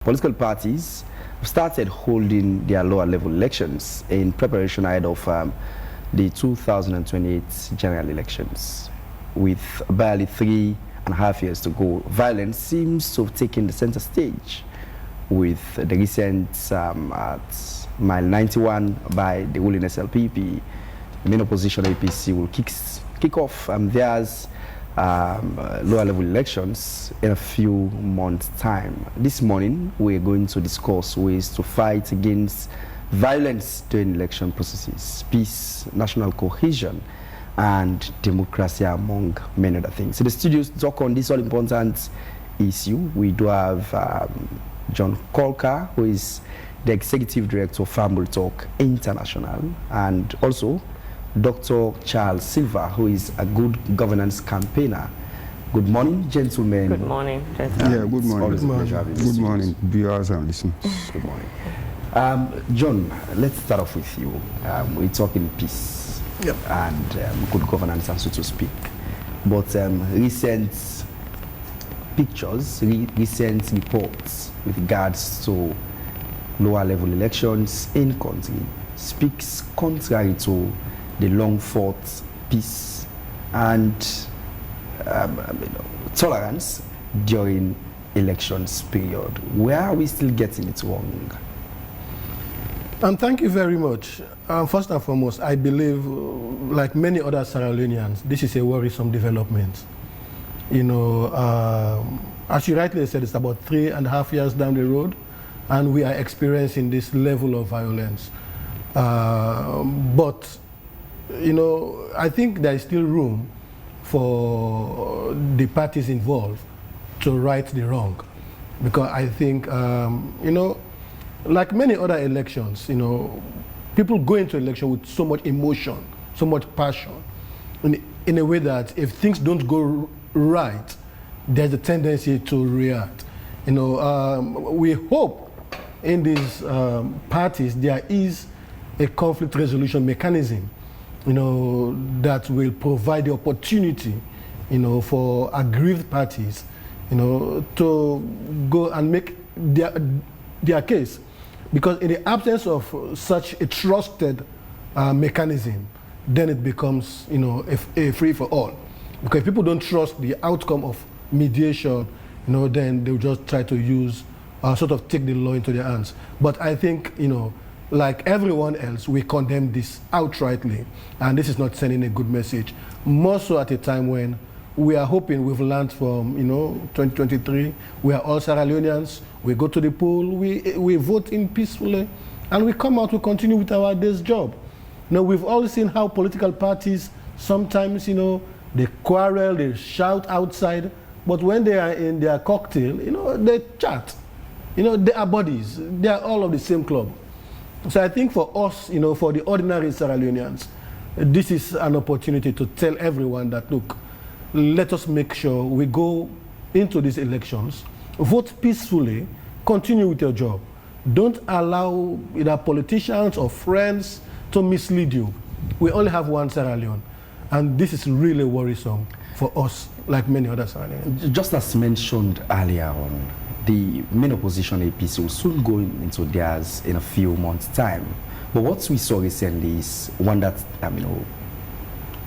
Political parties started holding their lower level elections in preparation ahead of the 2028 general elections. With barely 3.5 years to go, violence seems to have taken the center stage, with the recent at mile 91 by the ruling SLPP. The main opposition APC will kick off theirs lower level elections in a few months' time. This morning, we're going to discuss ways to fight against violence during election processes, peace, national cohesion, and democracy, among many other things. In the studios to talk on this all-important issue, we do have John Kolka, who is the Executive Director of Family Talk International, and also Dr. Charles Silva, who is a good governance campaigner. Good morning, gentlemen. Good morning, gentlemen. Yeah, good morning. Always a pleasure having you. Good morning, viewers and listeners. Good morning. John, let's start off with you. We're talking peace and good governance, and so to speak. But recent pictures, recent reports with regards to lower level elections in country speaks contrary to the long-fought peace and tolerance during elections period. Where are we still getting it wrong? Thank you very much. First and foremost, I believe, like many other Sierra Leoneans, this is a worrisome development. You know, as you rightly said, it's about 3.5 years down the road, and we are experiencing this level of violence. But you know, I think there is still room for the parties involved to right the wrong, because I think, you know, like many other elections, you know, people go into election with so much emotion, so much passion, in a way that if things don't go right, there's a tendency to react. You know, we hope in these parties there is a conflict resolution mechanism, you know, that will provide the opportunity, you know, for aggrieved parties, you know, to go and make their case. Because in the absence of such a trusted mechanism, then it becomes, you know, a free-for-all. Because if people don't trust the outcome of mediation, you know, then they'll just try to use, sort of take the law into their hands. But I think, you know, like everyone else, we condemn this outrightly, and this is not sending a good message. More so at a time when we are hoping we've learned from, you know, 2023. We are all Sierra Leoneans. We go to the poll, we vote in peacefully, and we come out to continue with our day's job. You know, we've all seen how political parties sometimes, you know, they quarrel, they shout outside, but when they are in their cocktail, you know, they chat. You know, they are buddies. They are all of the same club. So I think for us, you know, for the ordinary Sierra Leoneans, this is an opportunity to tell everyone that, look, let us make sure we go into these elections, vote peacefully, continue with your job. Don't allow either politicians or friends to mislead you. We only have one Sierra Leone, and this is really worrisome for us, like many other Sierra Leoneans. Just as mentioned earlier on, the main opposition APC will soon go into theirs in a few months' time. But what we saw recently is one that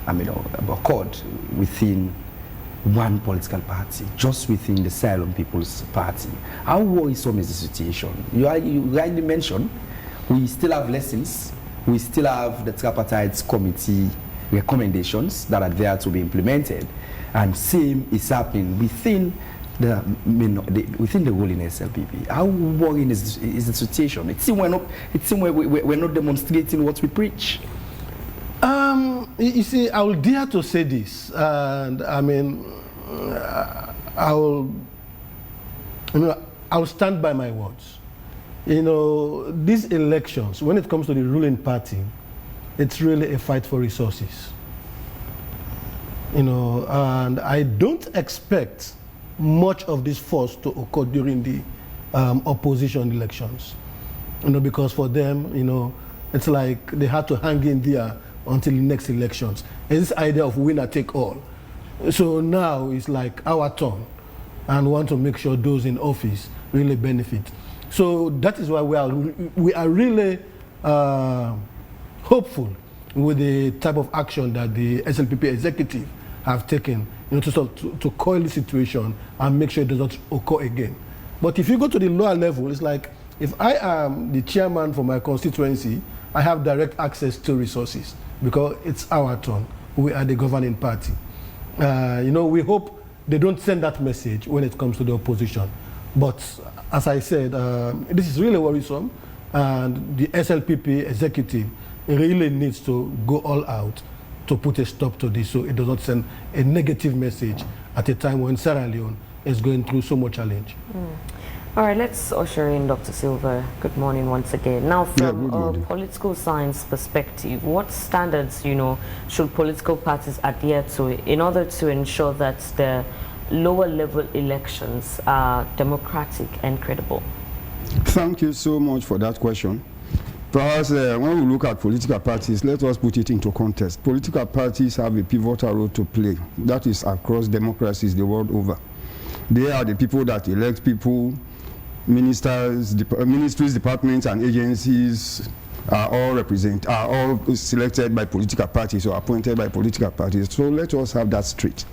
occurred within one political party, just within the Ceylon People's Party. How worrisome is the situation? You rightly mentioned we still have lessons, we still have the tripartite committee recommendations that are there to be implemented, and same is happening within within the ruling SLPP. How worrying is the situation? It seems we're not demonstrating what we preach. You see, I will dare to say this, and I mean, I'll stand by my words. You know, these elections, when it comes to the ruling party, it's really a fight for resources. You know, and I don't expect much of this force to occur during the opposition elections. You know, because for them, you know, it's like they had to hang in there until the next elections. It's this idea of winner take all. So now it's like our turn, and want to make sure those in office really benefit. So that is why we are really hopeful with the type of action that the SLPP executive have taken, to coil the situation and make sure it does not occur again. But if you go to the lower level, it's like, if I am the chairman for my constituency, I have direct access to resources because it's our turn. We are the governing party. We hope they don't send that message when it comes to the opposition. But as I said, this is really worrisome, and the SLPP executive really needs to go all out to put a stop to this so it does not send a negative message at a time when Sierra Leone is going through so much challenge. All right, let's usher in Dr. Silva. Good morning once again. Now, from a political science perspective, what standards, should political parties adhere to in order to ensure that the lower level elections are democratic and credible? Thank you so much for that question. Perhaps when we look at political parties, let us put it into context. Political parties have a pivotal role to play. That is across democracies the world over. They are the people that elect people. Ministries, departments, and agencies are all selected by political parties or appointed by political parties. So let us have that straight.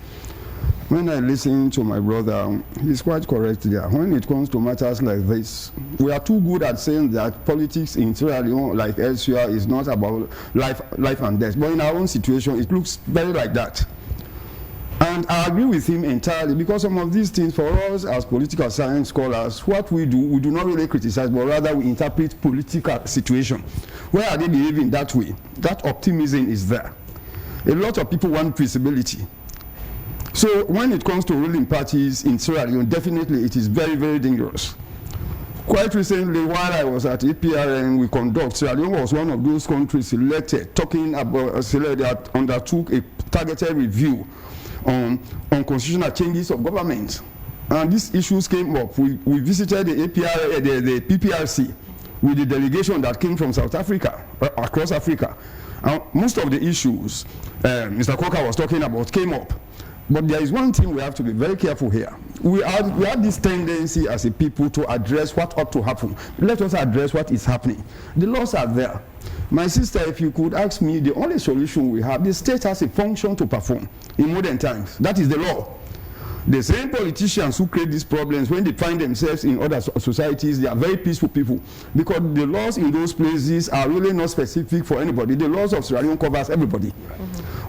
When I listen to my brother, he's quite correct there. When it comes to matters like this, we are too good at saying that politics in Sierra Leone, like elsewhere, is not about life and death. But in our own situation, it looks very like that. And I agree with him entirely, because some of these things for us as political science scholars, what we do not really criticize, but rather we interpret political situation. Where are they behaving that way? That optimism is there. A lot of people want feasibility. So when it comes to ruling parties in Sierra Leone, definitely it is very, very dangerous. Quite recently, while I was at APRN, we conduct, Sierra Leone was one of those countries selected, talking about that undertook a targeted review on constitutional changes of government. And these issues came up. We visited the the PPRC with the delegation that came from South Africa, across Africa. Most of the issues Mr. Coker was talking about came up. But there is one thing we have to be very careful here. We have this tendency as a people to address what ought to happen. Let us address what is happening. The laws are there. My sister, if you could ask me, the only solution we have, the state has a function to perform in modern times. That is the law. The same politicians who create these problems, when they find themselves in other societies, they are very peaceful people, because the laws in those places are really not specific for anybody. The laws of Sierra Leone covers everybody.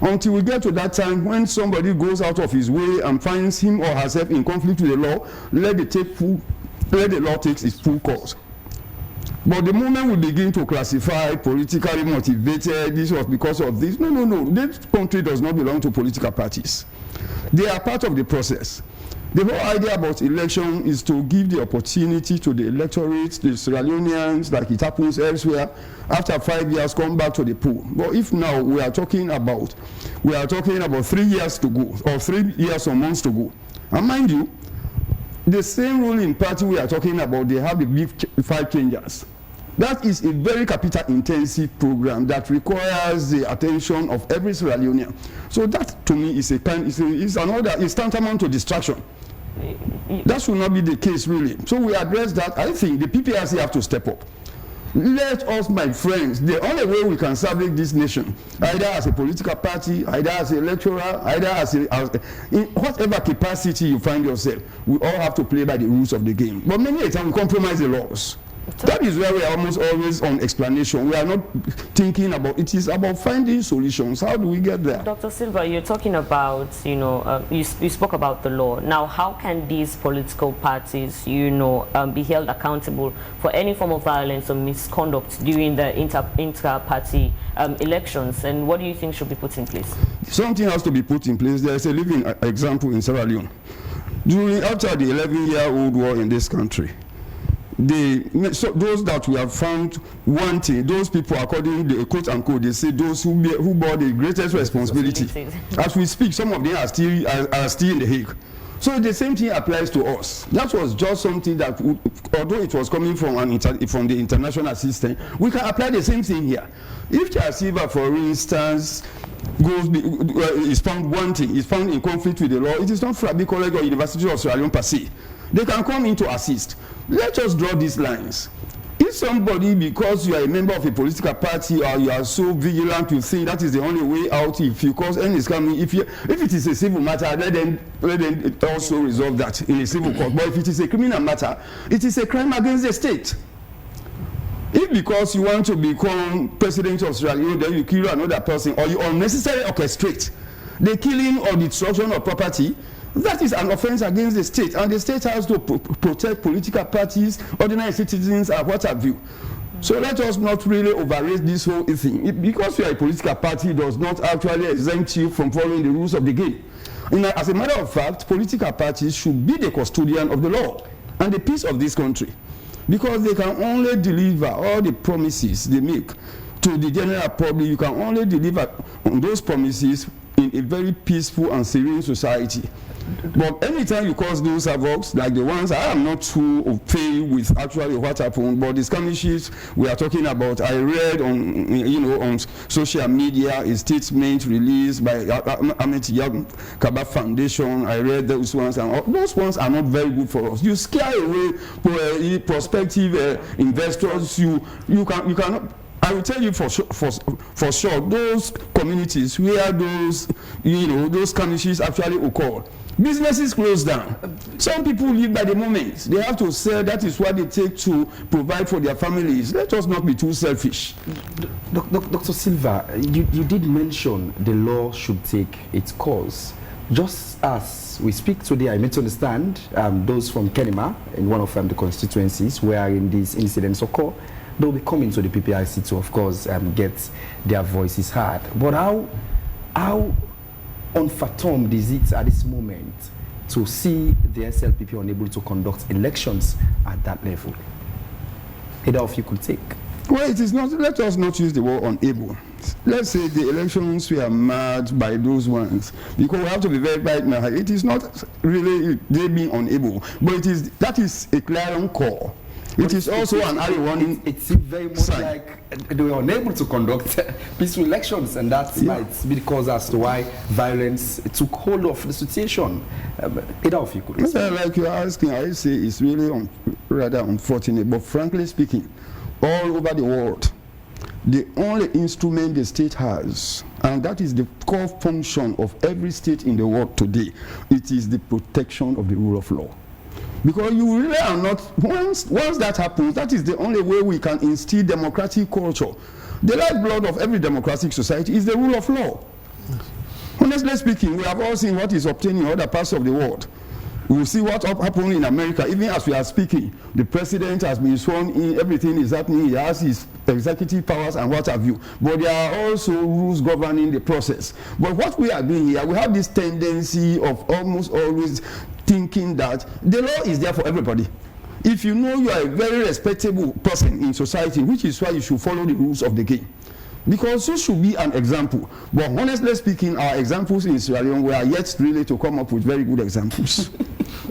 Until we get to that time when somebody goes out of his way and finds him or herself in conflict with the law, let the law take its full course. But the moment we begin to classify politically motivated, this was because of this, no. This country does not belong to political parties. They are part of the process. The whole idea about election is to give the opportunity to the electorate, the Sierra Leoneans, like it happens elsewhere, after 5 years come back to the pool. But if now we are talking about 3 years to go, or 3 years or months to go, and mind you, the same ruling party we are talking about, they have the big 5 changes. That is a very capital-intensive program that requires the attention of every Sierra Leonean. So that, to me, is tantamount to distraction. That should not be the case, really. So we address that. I think the PPRC have to step up. Let us, my friends, the only way we can salvage this nation, either as a political party, either as a lecturer, either in whatever capacity you find yourself, we all have to play by the rules of the game. But many a time we compromise the laws. That is where we are almost always on explanation. We are not thinking about, it is about finding solutions. How do we get there? Dr. Silva, you're talking about, you spoke about the law. Now, how can these political parties, be held accountable for any form of violence or misconduct during the inter-party elections? And what do you think should be put in place? Something has to be put in place. There is a living example in Sierra Leone. After the 11-year-old war in this country, those that we have found wanting, those people, according to the quote unquote, they say those who bore the greatest responsibility. As we speak, some of them are still in the Hague. So the same thing applies to us. That was just something that, although it was coming from the international system, we can apply the same thing here. If Charles Silva, for instance, is found wanting, is found in conflict with the law, it is not Frabi College or University of Sierra Leone per se. they can come in to assist. Let's just draw these lines. If somebody, because you are a member of a political party, or you are so vigilant, you think that is the only way out, if you cause any is coming, if it is a civil matter, let them also resolve that in a civil court. But if it is a criminal matter, it is a crime against the state. If because you want to become president of Sierra Leone, then you kill another person, or you unnecessarily orchestrate the killing or destruction of property, that is an offense against the state, and the state has to protect political parties, ordinary citizens, and what have you. So let us not really overrate this whole thing. Because you are a political party, does not actually exempt you from following the rules of the game. As a matter of fact, political parties should be the custodian of the law and the peace of this country, because they can only deliver all the promises they make to the general public. You can only deliver on those promises in a very peaceful and serene society. But anytime you cause those havocs, like the ones, I am not too okay with actually what happened, but the skirmishes we are talking about, I read on social media a statement released by Ahmed Kaba Foundation. I read those ones, and those ones are not very good for us. You scare away prospective investors. You cannot. I will tell you for sure, those communities where those skirmishes actually occur, businesses close down. Some people live by the moment. They have to sell. That is what they take to provide for their families. Let us not be too selfish. Dr. Silva, you did mention the law should take its course. Just as we speak today, I made to understand those from Kenema, in one of the constituencies wherein these incidents occur, they'll be coming to the PPIC to, of course, get their voices heard. But how unfathomed is it at this moment to see the SLPP unable to conduct elections at that level? Either of you could take. Well, it is not. Let us not use the word unable. Let's say the elections were marred by those ones, because we have to be very right now. It is not really they being unable, but that is a clarion call. It is also an early warning. It seems very much like they were unable to conduct peaceful elections, and that might be the cause as to why violence took hold of the situation. Either of you could. Like you are asking, I say it's really rather unfortunate, but frankly speaking, all over the world, the only instrument the state has, and that is the core function of every state in the world today, it is the protection of the rule of law. Because you really are not, once that happens, that is the only way we can instill democratic culture. The lifeblood of every democratic society is the rule of law. Honestly speaking, we have all seen what is obtained in other parts of the world. We will see what happened in America. Even as we are speaking, the president has been sworn in, everything is happening, he has his executive powers and what have you. But there are also rules governing the process. But what we are doing here, we have this tendency of almost always thinking that the law is there for everybody. If you know you are a very respectable person in society, which is why you should follow the rules of the game. Because you should be an example. But honestly speaking, our examples in Sierra Leone, we are yet really to come up with very good examples.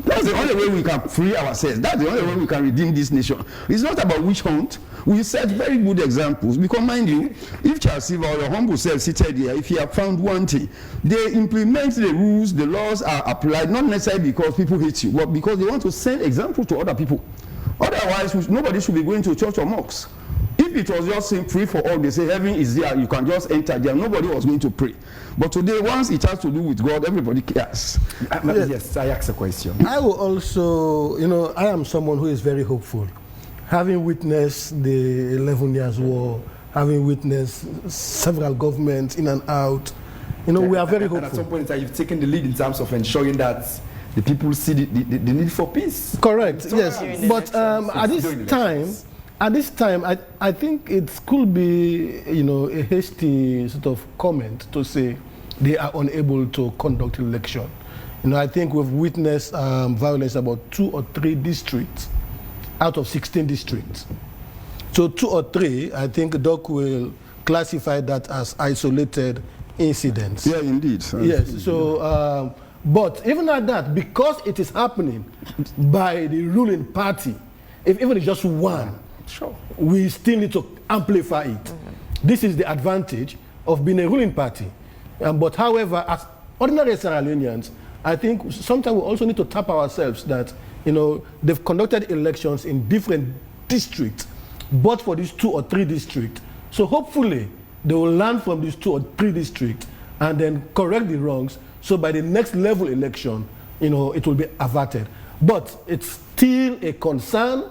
That's the only way we can free ourselves. That's the only way we can redeem this nation. It's not about witch hunt. We set very good examples. Because mind you, if Charles Silva or your humble self seated here, if you have found one thing, they implement the rules, the laws are applied, not necessarily because people hate you, but because they want to send example to other people. Otherwise, nobody should be going to church or mosques. If it was just free for all, they say heaven is there, you can just enter there, nobody was going to pray. But today, once it has to do with God, everybody cares. Yes, I ask a question. I will also, I am someone who is very hopeful. Having witnessed the 11 years war, having witnessed several governments in and out, we are very hopeful. And at some point in time, you've taken the lead in terms of ensuring that the people see the need for peace. Correct, yes. But at this time, I think it could be, a hasty sort of comment to say they are unable to conduct election. I think we've witnessed violence about 2 or 3 districts out of 16 districts. So 2 or 3, I think Doc will classify that as isolated incidents. Yeah, indeed. Yes. So, but even at that, because it is happening by the ruling party, if even it's just one. Sure. We still need to amplify it. This is the advantage of being a ruling party. But however, as ordinary Sierra Leoneans, I think sometimes we also need to tap ourselves that they've conducted elections in different districts, but for these 2 or 3 districts. So hopefully they will learn from these 2 or 3 districts and then correct the wrongs. So by the next level election, it will be averted. But it's still a concern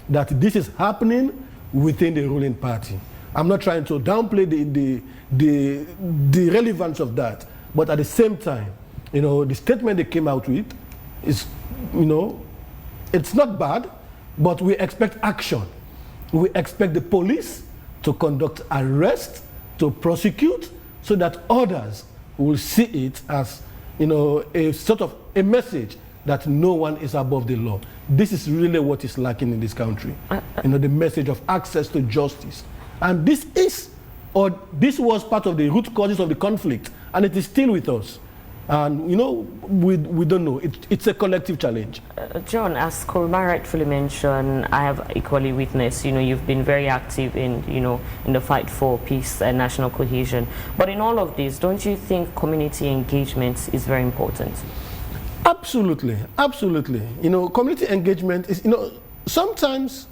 that this is happening within the ruling party. I'm not trying to downplay the relevance of that, but at the same time, the statement they came out with is, it's not bad, but we expect action. We expect the police to conduct arrests, to prosecute, so that others will see it as, a sort of a message that no one is above the law. This is really what is lacking in this country. The message of access to justice. And this was part of the root causes of the conflict, and it is still with us. And, we don't know. It's a collective challenge. John, as Kurma rightfully mentioned, I have equally witnessed, you've been very active in, in the fight for peace and national cohesion. But in all of this, don't you think community engagement is very important? Absolutely, absolutely. Community engagement is, sometimes,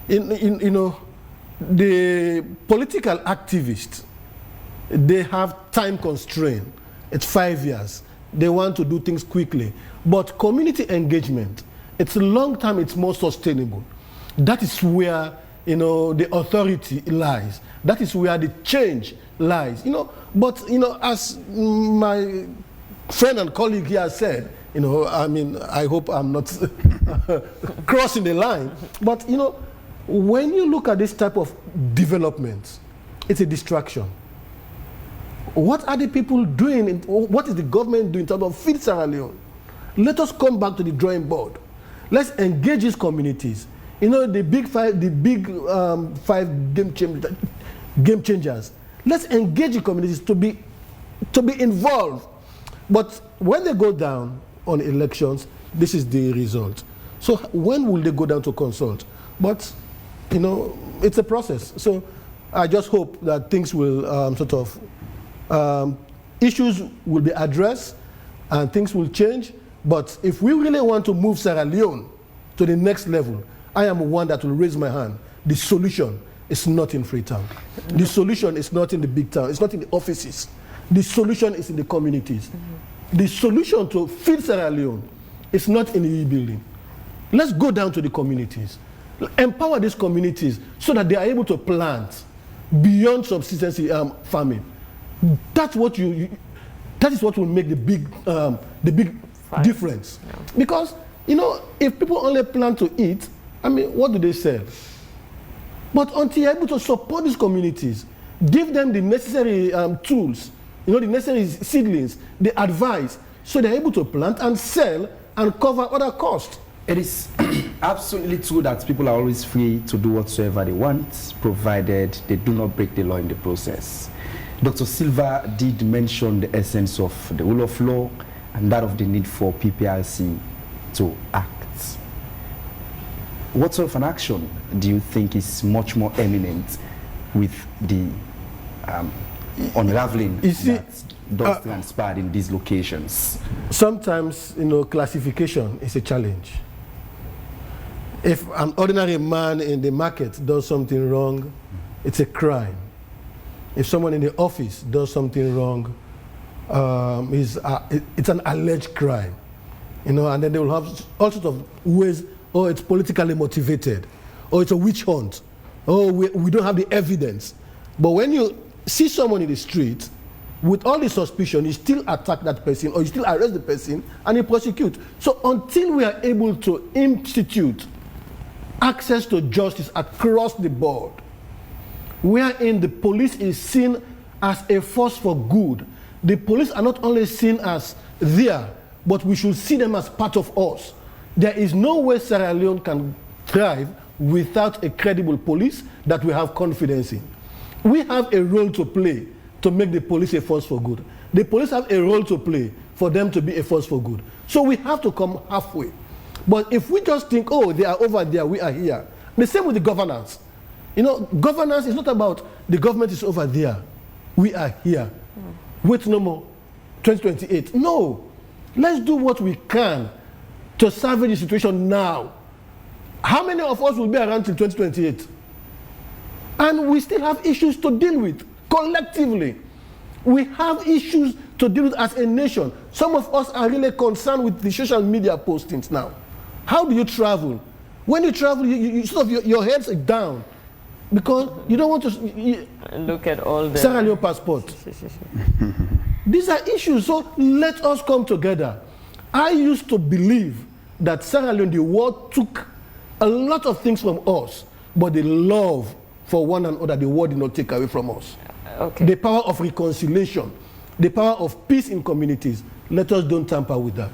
the political activists, they have time constraint. It's 5 years. They want to do things quickly. But community engagement, it's a long time, it's more sustainable. That is where, the authority lies. That is where the change lies. But, as my friend and colleague here said, I hope I'm not crossing the line. But, when you look at this type of development, it's a distraction. What are the people doing? What is the government doing in terms of Feed Sierra Leone? Let us come back to the drawing board. Let's engage these communities. The big five game changers. Let's engage the communities to be involved. But when they go down on elections, this is the result. So when will they go down to consult? But it's a process. So I just hope that things will issues will be addressed and things will change. But if we really want to move Sierra Leone to the next level, I am one that will raise my hand. The solution is not in Freetown. The solution is not in the big town. It's not in the offices. The solution is in the communities. The solution to feed Sierra Leone is not in the e-building. Let's go down to the communities. Empower these communities so that they are able to plant beyond subsistence farming. That is what will make the big difference. Yeah. Because if people only plan to eat, what do they sell? But until you're able to support these communities, give them the necessary tools, the necessary seedlings, the advice, so they're able to plant and sell and cover other costs. It is absolutely true that people are always free to do whatsoever they want, provided they do not break the law in the process. Dr. Silva did mention the essence of the rule of law and that of the need for PPRC to act. What sort of an action do you think is much more eminent with the unraveling that does transpire in these locations? Sometimes, classification is a challenge. If an ordinary man in the market does something wrong, it's a crime. If someone in the office does something wrong, it's an alleged crime. And then they will have all sorts of ways, it's politically motivated, or it's a witch hunt, we don't have the evidence. But when you see someone in the street, with all the suspicion, you still attack that person, or you still arrest the person, and you prosecute. So until we are able to institute access to justice across the board, wherein the police is seen as a force for good, the police are not only seen as there, but we should see them as part of us. There is no way Sierra Leone can thrive without a credible police that we have confidence in. We have a role to play to make the police a force for good. The police have a role to play for them to be a force for good. So we have to come halfway. But if we just think, they are over there, we are here. The same with the governance. Governance is not about the government is over there, we are here. Wait no more, 2028. No, let's do what we can to salvage the situation now, how many of us will be around till 2028? And we still have issues to deal with collectively. We have issues to deal with as a nation. Some of us are really concerned with the social media postings now. How do you travel? When you travel, you sort of your heads are down because you don't want to look at all the Sierra Leone passport. These are issues, so let us come together. I used to believe that Sierra Leone, the war took a lot of things from us, but the love for one another, the war did not take away from us. Okay. The power of reconciliation, the power of peace in communities, let us don't tamper with that.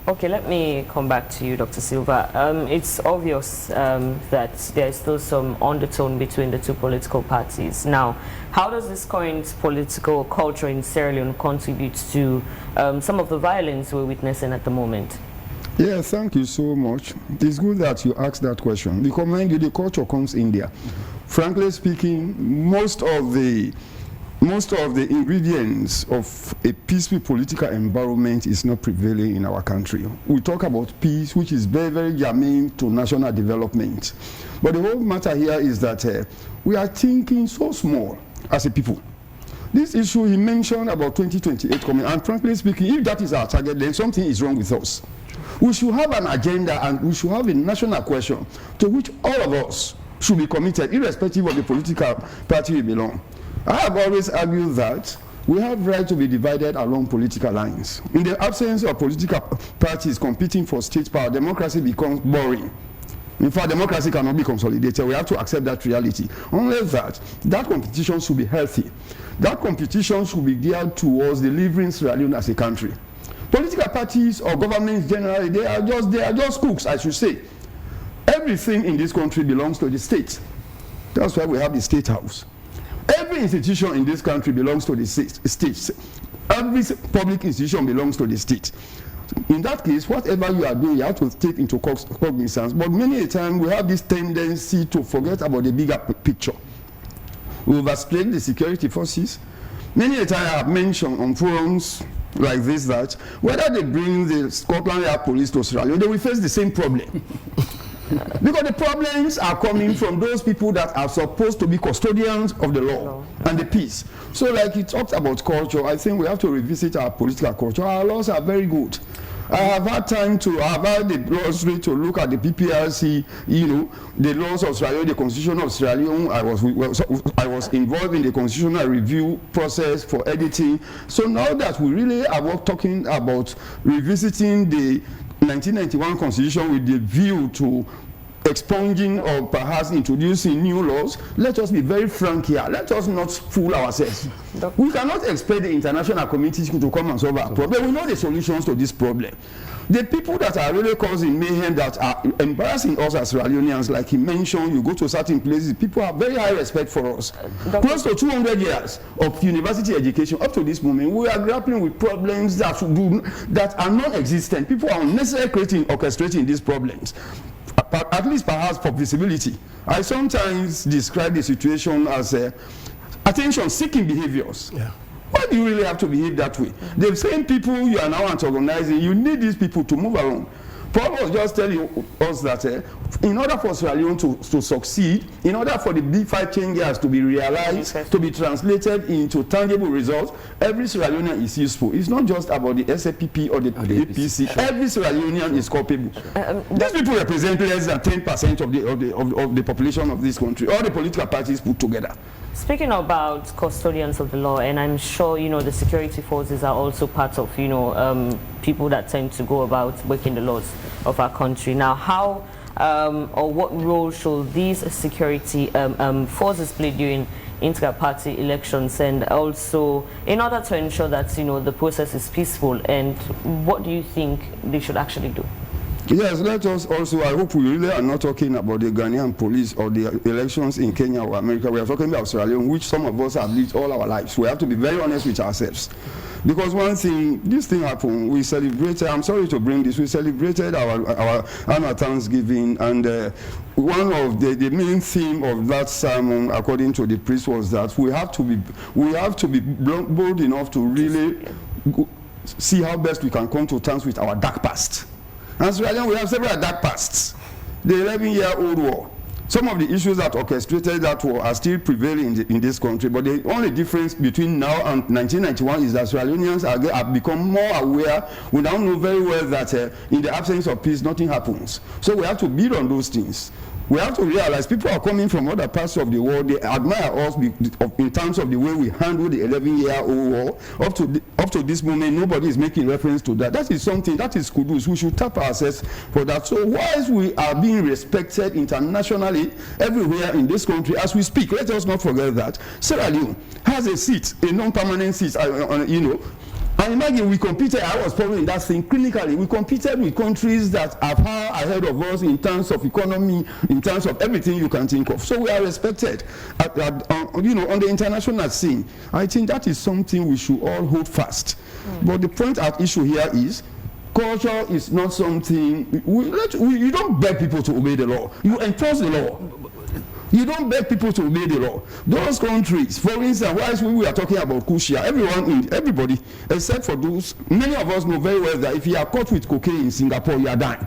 Okay, let me come back to you, Dr. Silva. It's obvious that there is still some undertone between the two political parties. Now, how does this current political culture in Sierra Leone contribute to some of the violence we're witnessing at the moment? Yeah, thank you so much. It's good that you asked that question because, mind you, the culture comes in there. Frankly speaking, most of the ingredients of a peaceful political environment is not prevailing in our country. We talk about peace, which is very, very germane to national development. But the whole matter here is that we are thinking so small as a people. This issue he mentioned about 2028 coming, and frankly speaking, if that is our target, then something is wrong with us. We should have an agenda and we should have a national question to which all of us should be committed, irrespective of the political party we belong. I have always argued that we have right to be divided along political lines. In the absence of political parties competing for state power, democracy becomes boring. In fact, democracy cannot be consolidated. We have to accept that reality. Unless that competition should be healthy. That competition should be geared towards delivering Sierra Leone as a country. Political parties or governments generally, they are just cooks, I should say. Everything in this country belongs to the state. That's why we have the State House. Every institution in this country belongs to the state. Every public institution belongs to the state. In that case, whatever you are doing, you have to take into cognizance. But many a time, we have this tendency to forget about the bigger picture. We overstrate the security forces. Many a time I have mentioned on forums like this that whether they bring the Scotland Yard police to Sierra Leone, they will face the same problem. Because the problems are coming from those people that are supposed to be custodians of the law and the peace. So like he talked about culture, I think we have to revisit our political culture. Our laws are very good. I have had the luxury to look at the PPRC, the laws of Sierra Leone, the Constitution of Sierra Leone. I was involved in the constitutional review process for editing. So now that we really are talking about revisiting the 1991 Constitution with the view to expunging or perhaps introducing new laws, let us be very frank here. Let us not fool ourselves. We cannot expect the international community to come and solve our problem. We know the solutions to this problem. The people that are really causing mayhem, that are embarrassing us as Sierra Leoneans, like he mentioned, you go to certain places, people have very high respect for us. Close to 200 years of university education, up to this moment, we are grappling with problems that are non-existent. People are unnecessarily orchestrating these problems. At least perhaps for visibility. I sometimes describe the situation as attention-seeking behaviors. Yeah. Why do you really have to behave that way? The same people you are now antagonizing, you need these people to move along. Paul was just telling us that in order for Sierra Leone to succeed, in order for the big 5 changes to be realized, to be translated into tangible results, every Sierra Leonean is useful. It's not just about the SLPP or the APC. Sure. Every Sierra Leonean is culpable. These people represent less than 10% of the population of this country, all the political parties put together. Speaking about custodians of the law, and I'm sure, the security forces are also part of, people that tend to go about breaking the laws of our country. Now, how or what role should these security forces play during inter-party elections, and also in order to ensure that, the process is peaceful, and what do you think they should actually do? Yes, let us also, I hope we really are not talking about the Ghanaian police or the elections in Kenya or America. We are talking about Sierra Leone, which some of us have lived all our lives. We have to be very honest with ourselves. Because one thing, this thing happened, we celebrated, I'm sorry to bring this, we celebrated our annual Thanksgiving, and one of the main theme of that sermon, according to the priest, was that we have to be bold enough to really see how best we can come to terms with our dark past. And Sierra Leone, we have several dark pasts. The 11-year-old war. Some of the issues that orchestrated that war are still prevailing in this country, but the only difference between now and 1991 is that Sierra Leoneans have become more aware. We now know very well that in the absence of peace, nothing happens. So we have to build on those things. We have to realize people are coming from other parts of the world. They admire us in terms of the way we handle the 11-year-old war. Up to this moment, nobody is making reference to that. That is something that is kudus. We should tap ourselves for that. So whilst we are being respected internationally everywhere in this country as we speak, let us not forget that Sierra Leone has a seat, a non-permanent seat, you know. And imagine we competed, I was following that thing clinically, we competed with countries that are far ahead of us in terms of economy, in terms of everything you can think of. So we are respected, you know, on the international scene. I think that is something we should all hold fast. But the point at issue here is, culture is not something, you don't beg people to obey the law, you enforce the law. You don't beg people to obey the law. Those countries, for instance, whilst we are talking about Kushia, everybody, except for those, many of us know very well that if you are caught with cocaine in Singapore, you are dying.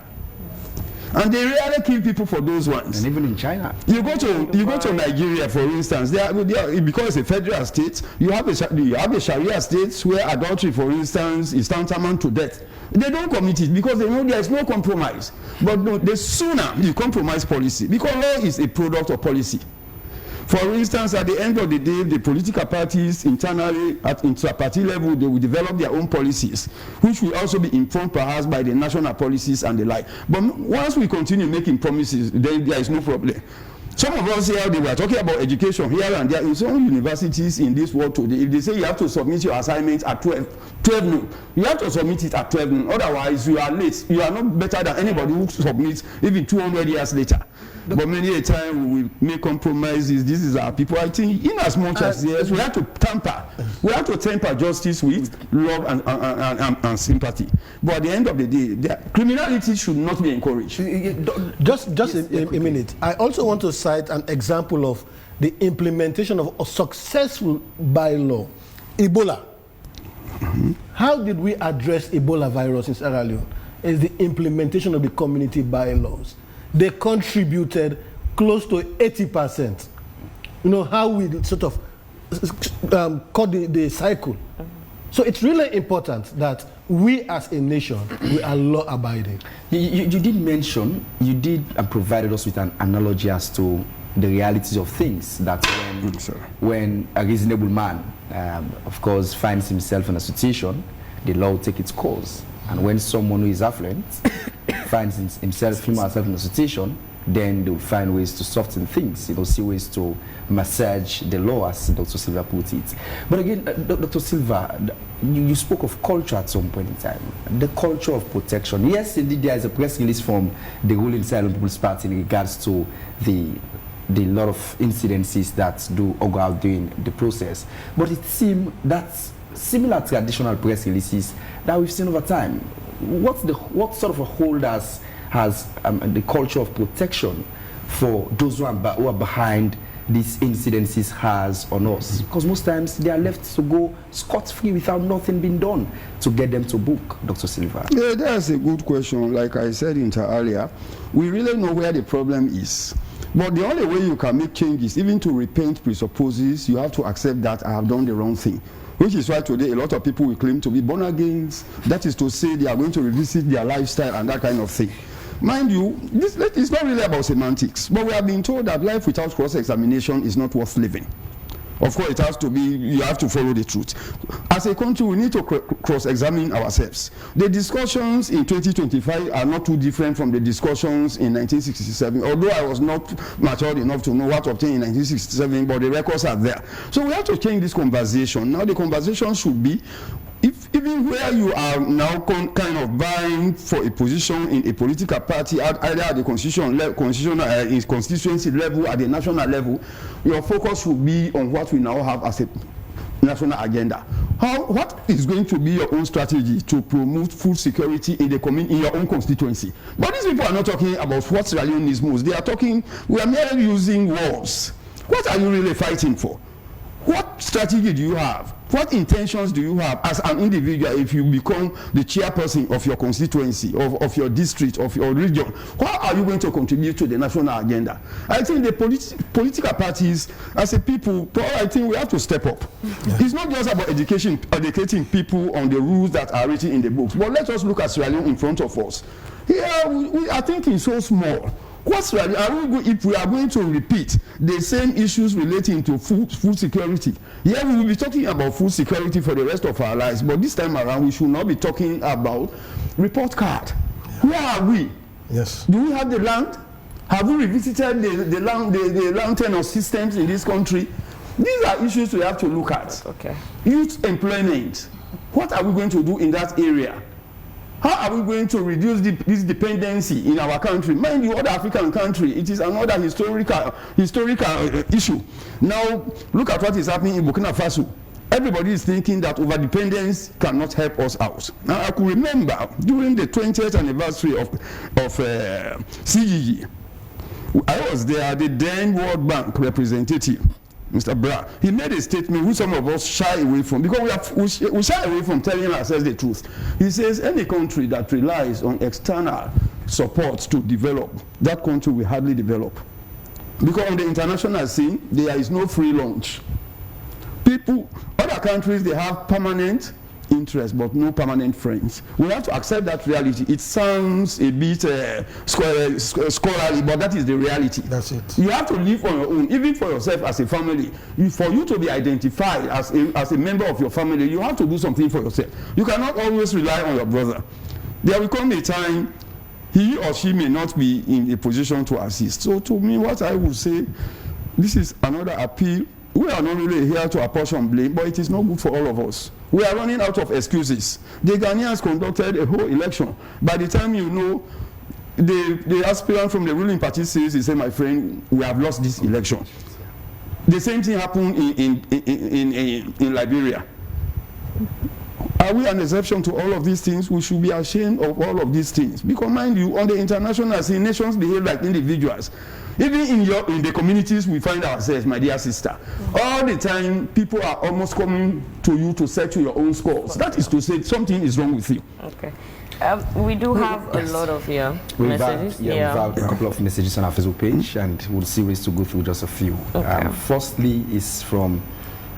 And they rarely kill people for those ones. And even in China. You go to Nigeria, for instance, because it's a federal state, you have a Sharia state where adultery, for instance, is tantamount to death. They don't commit it because they know there is no compromise. But no, the sooner you compromise policy, because law is a product of policy. For instance, at the end of the day, the political parties internally at intra-party level, they will develop their own policies, which will also be informed perhaps by the national policies and the like. But once we continue making promises, then there is no problem. Some of us here, they were talking about education here and there. In some universities in this world today, if they say you have to submit your assignments at 12 noon, you have to submit it at 12 noon. Otherwise, you are late. You are not better than anybody who submits even 200 years later. But many a time we will make compromises. This is our people. I think in as much as yes, we have to temper justice with love and sympathy. But at the end of the day, criminality should not be encouraged. Just a minute. I also want to cite an example of the implementation of a successful bylaw, Ebola. How did we address Ebola virus in Sierra Leone? Is the implementation of the community bylaws. They contributed close to 80%. You know how we sort of cut the cycle. So it's really important that we as a nation, we are law-abiding. You did mention, you did provided us with an analogy as to the realities of things, that when a reasonable man, of course, finds himself in a situation, the law will take its course. And when someone who is affluent finds himself in a situation, then they will find ways to soften things, you know, see ways to massage the law, as Dr. Silva put it. But again, Dr. Silva, you spoke of culture at some point in time, the culture of protection. Yes, indeed, there is a press release from the ruling side of the People's Party in regards to the lot of incidences that do occur out during the process. But it seems that similar traditional press releases that we've seen over time, what sort of a hold has the culture of protection for those who are behind these incidences has on us? Because most times they are left to go scot-free without nothing being done to get them to book, Dr. Silva. Yeah, that's a good question. Like I said earlier, we really know where the problem is. But the only way you can make changes, even to repent, presupposes you have to accept that I have done the wrong thing. Which is why today a lot of people will claim to be born again. That is to say they are going to revisit their lifestyle and that kind of thing. Mind you, it's not really about semantics, but we have been told that life without cross-examination is not worth living. Of course, it has to be, you have to follow the truth. As a country, we need to cross-examine ourselves. The discussions in 2025 are not too different from the discussions in 1967, although I was not matured enough to know what obtained in 1967, but the records are there. So we have to change this conversation. Now the conversation should be, even where you are now kind of vying for a position in a political party, either at the constituency level, at the national level, your focus should be on what we now have as a national agenda. What is going to be your own strategy to promote food security in your own constituency? But these people are not talking about what Sierra Leone needs most. They are talking, we are merely using words. What are you really fighting for? What strategy do you have? What intentions do you have as an individual if you become the chairperson of your constituency, of your district, of your region? How are you going to contribute to the national agenda? I think the political parties, as a people, I think we have to step up. It's not just about educating people on the rules that are written in the books, but let us look at Sierra Leone in front of us. Here, we are thinking so small. If we are going to repeat the same issues relating to food security, yeah, we will be talking about food security for the rest of our lives, but this time around we should not be talking about report card. Where are we? Yes. Do we have the land? Have we revisited the land tenure systems in this country? These are issues we have to look at. Okay. Youth employment. What are we going to do in that area? How are we going to reduce this dependency in our country? Mind you, other African country, it is another historical issue. Now, look at what is happening in Burkina Faso. Everybody is thinking that overdependence cannot help us out. Now, I could remember during the 20th anniversary of CGG, I was there, the then World Bank representative, Mr. Bra, he made a statement which some of us shy away from, because we shy away from telling ourselves the truth. He says any country that relies on external support to develop, that country will hardly develop. Because on the international scene, there is no free lunch. Other countries, they have permanent interest but no permanent friends. We have to accept that reality. It sounds a bit scholarly, but that is the reality. That's it. You have to live on your own, even for yourself as a family. For you to be identified as a member of your family, you have to do something for yourself. You cannot always rely on your brother. There will come a time he or she may not be in a position to assist. So to me, what I would say, this is another appeal. We are not really here to apportion blame, but it is not good for all of us. We are running out of excuses. The Ghanaians conducted a whole election. By the time you know, the aspirant from the ruling party says, he said, my friend, we have lost this election. The same thing happened in Liberia. Are we an exception to all of these things? We should be ashamed of all of these things. Because mind you, on the international scene, nations behave like individuals. Even in the communities we find ourselves, my dear sister, all the time people are almost coming to you to settle your own scores. That is to say something is wrong with you. Okay. We do have a lot of messages. We have a couple of messages on our Facebook page, and we'll see ways to go through just a few. Okay. Firstly is from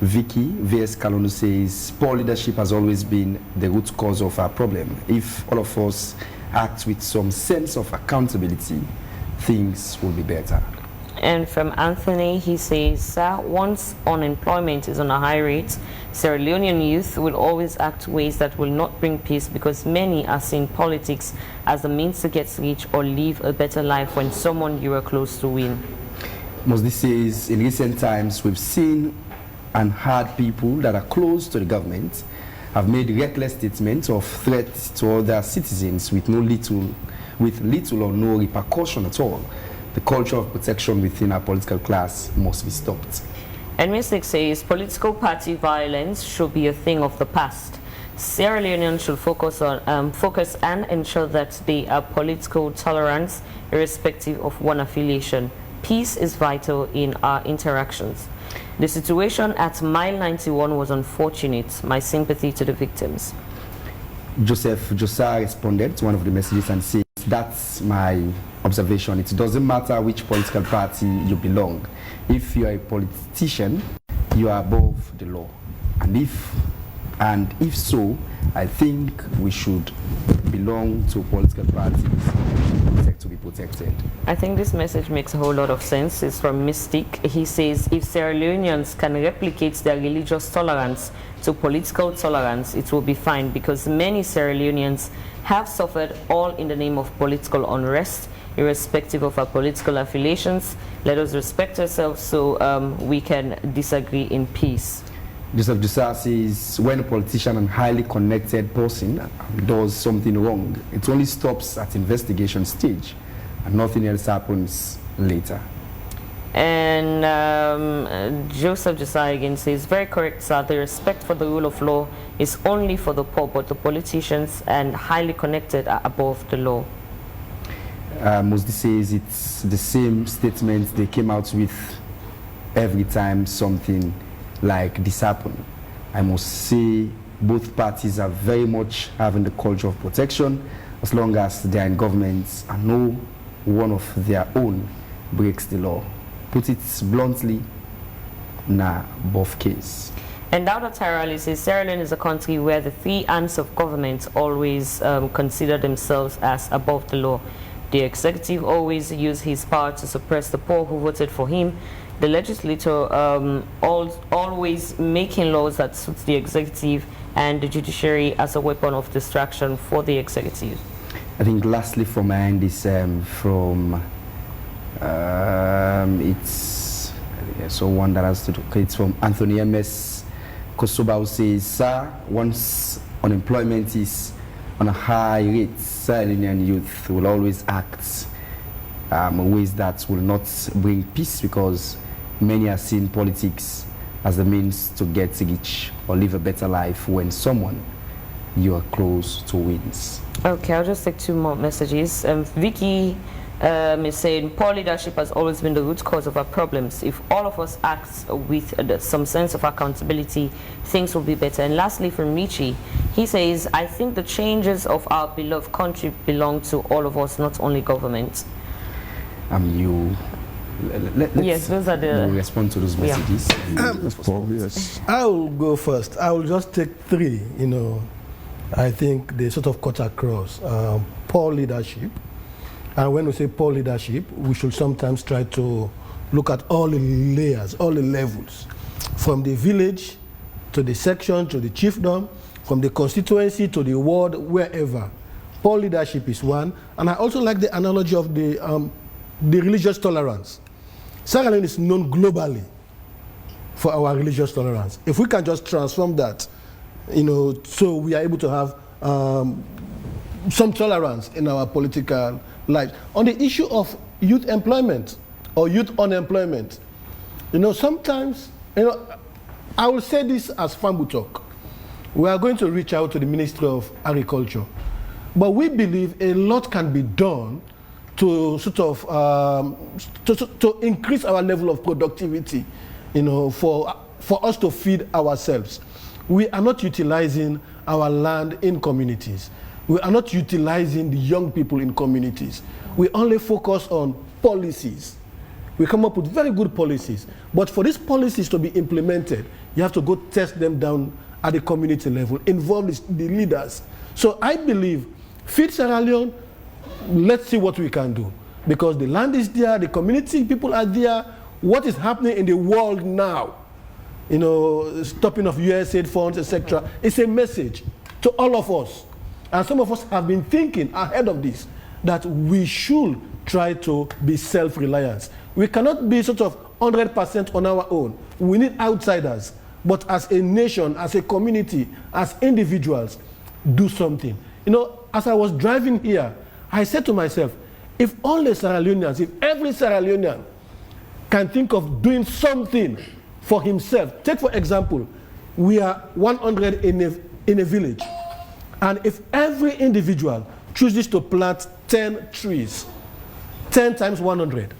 Vicky VS Kalonu, says poor leadership has always been the root cause of our problem. If all of us act with some sense of accountability, things will be better. And from Anthony, he says, once unemployment is on a high rate, Sierra Leonean youth will always act ways that will not bring peace, because many are seeing politics as a means to get rich or live a better life when someone you are close to win. Mosdi says, in recent times, we've seen and heard people that are close to the government have made reckless statements of threats to other citizens with little or no repercussion at all. The culture of protection within our political class must be stopped. And Mystic says political party violence should be a thing of the past. Sierra Leoneans should focus and ensure that they are political tolerance irrespective of one affiliation. Peace is vital in our interactions. The situation at Mile 91 was unfortunate. My sympathy to the victims. Joseph Josa responded to one of the messages and said, that's my observation. It doesn't matter which political party you belong. If you are a politician, you are above the law. And if so, I think we should belong to political parties to be protected. I think this message makes a whole lot of sense. It's from Mystic. He says, if Sierra Leoneans can replicate their religious tolerance to political tolerance, it will be fine, because many Sierra Leoneans have suffered all in the name of political unrest, irrespective of our political affiliations. Let us respect ourselves so we can disagree in peace. Joseph Dusa says, when a politician and highly connected person does something wrong, it only stops at investigation stage and nothing else happens later. And Joseph Dusa again says, very correct, sir. The respect for the rule of law is only for the poor, but the politicians and highly connected are above the law. Mosdi says it's the same statement they came out with every time something like this happen. I must say both parties are very much having the culture of protection as long as they are in governments and no one of their own breaks the law. Put it bluntly, nah, both case. And Dr. Tyrali says Sierra Leone is a country where the three arms of government always consider themselves as above the law. The executive always uses his power to suppress the poor who voted for him. The legislature always making laws that suit the executive, and the judiciary as a weapon of distraction for the executive. I think lastly from my end is one that has to do, it's from Anthony M.S. Kosoba, who says, sir, once unemployment is on a high rate, Sierra Leonean youth will always act ways that will not bring peace, because many are seeing politics as a means to get rich or live a better life when someone you are close to wins. Okay, I'll just take two more messages. Vicky is saying poor leadership has always been the root cause of our problems. If all of us act with some sense of accountability, things will be better. And lastly, from Michi, he says, I think the changes of our beloved country belong to all of us, not only government. Yes, those are the... We'll respond to those messages. Yes. I will go first. I will just take three, I think they sort of cut across. Poor leadership. And when we say poor leadership, we should sometimes try to look at all the layers, all the levels, from the village to the section to the chiefdom, from the constituency to the ward, wherever. Poor leadership is one. And I also like the analogy of the religious tolerance. Sierra Leone is known globally for our religious tolerance. If we can just transform that, so we are able to have some tolerance in our political life. On the issue of youth employment or youth unemployment, sometimes, I will say this as Fambu talk. We are going to reach out to the Ministry of Agriculture, but we believe a lot can be done to sort of to increase our level of productivity, for us to feed ourselves. We are not utilizing our land in communities. We are not utilizing the young people in communities. We only focus on policies. We come up with very good policies, but for these policies to be implemented, you have to go test them down at the community level, involve the leaders. So I believe, Feed Sierra Leone, let's see what we can do. Because the land is there, the community people are there. What is happening in the world now, stopping of USAID funds, etc., it's a message to all of us. And some of us have been thinking ahead of this, that we should try to be self-reliant. We cannot be sort of 100% on our own. We need outsiders. But as a nation, as a community, as individuals, do something. As I was driving here, I said to myself, if all the Sierra Leoneans, if every Sierra Leonean can think of doing something for himself, take for example, we are 100 in a village, and if every individual chooses to plant 10 trees, 10 times 100,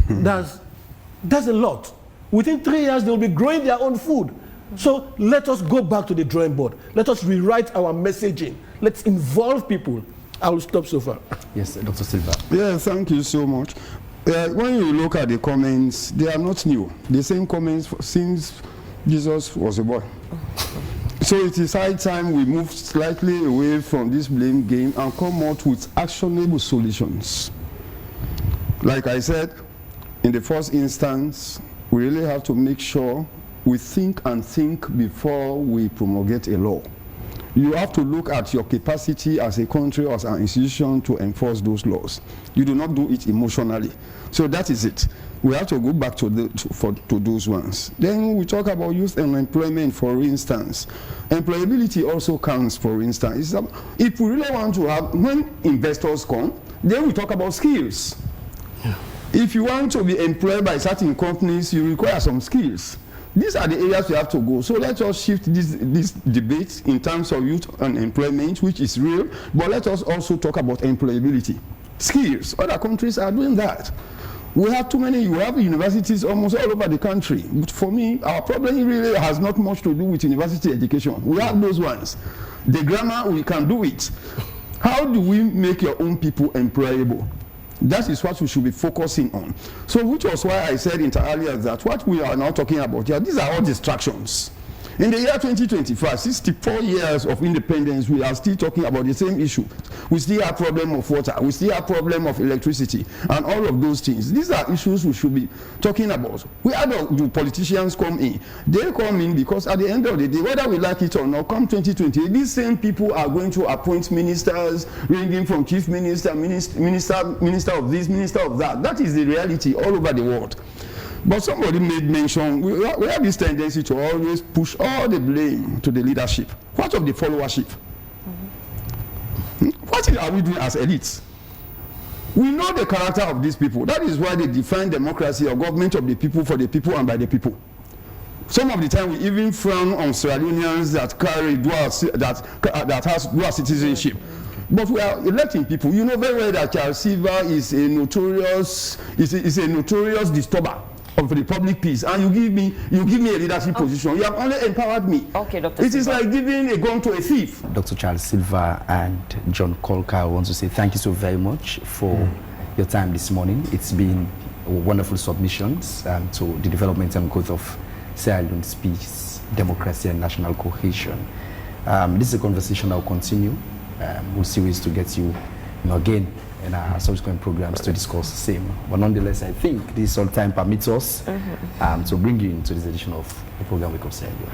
that's a lot. Within 3 years, they will be growing their own food. So let us go back to the drawing board. Let us rewrite our messaging. Let's involve people. I will stop so far. Yes, Dr. Silva. Yeah, thank you so much. When you look at the comments, they are not new. The same comments since Jesus was a boy. So it is high time we move slightly away from this blame game and come out with actionable solutions. Like I said, in the first instance, we really have to make sure we think before we promulgate a law. You have to look at your capacity as a country or as an institution to enforce those laws. You do not do it emotionally. So that is it. We have to go back to those ones. Then we talk about youth and employment, for instance. Employability also counts, for instance. If we really want to have, when investors come, then we talk about skills. Yeah. If you want to be employed by certain companies, you require some skills. These are the areas we have to go. So let us shift this debate in terms of youth and employment, which is real, but let us also talk about employability. Skills. Other countries are doing that. We have too many, you have universities almost all over the country. But for me, our problem really has not much to do with university education. We have those ones. The grammar, we can do it. How do we make your own people employable? That is what we should be focusing on. So which was why I said earlier that what we are now talking about here, these are all distractions. In the year 2025, 64 years of independence, we are still talking about the same issue. We still have problem of water, we still have problem of electricity, and all of those things. These are issues we should be talking about. Where do politicians come in? They come in because at the end of the day, whether we like it or not, come 2020, these same people are going to appoint ministers, ranging from chief minister, minister of this, minister of that. That is the reality all over the world. But somebody made mention, we have this tendency to always push all the blame to the leadership. What of the followership? What are we doing as elites? We know the character of these people. That is why they define democracy or government of the people, for the people, and by the people. Some of the time we even frown on Sierra Leoneans that carry that has dual citizenship. But we are electing people. You know very well that Charles Silva is a notorious disturber of the public peace, and you give me a leadership position. You have only empowered me. Okay, Dr. It is like giving a gun to a thief. Dr. Charles Silva and John Kolka, I want to say thank you so very much for your time this morning. It's been wonderful submissions to the development and growth of Sierra Leone's peace, democracy, and national cohesion. This is a conversation that will continue. We'll see ways to get you again in our subsequent programs to discuss the same. But nonetheless, I think this all time permits us to bring you into this edition of the program we call Sierra Leone.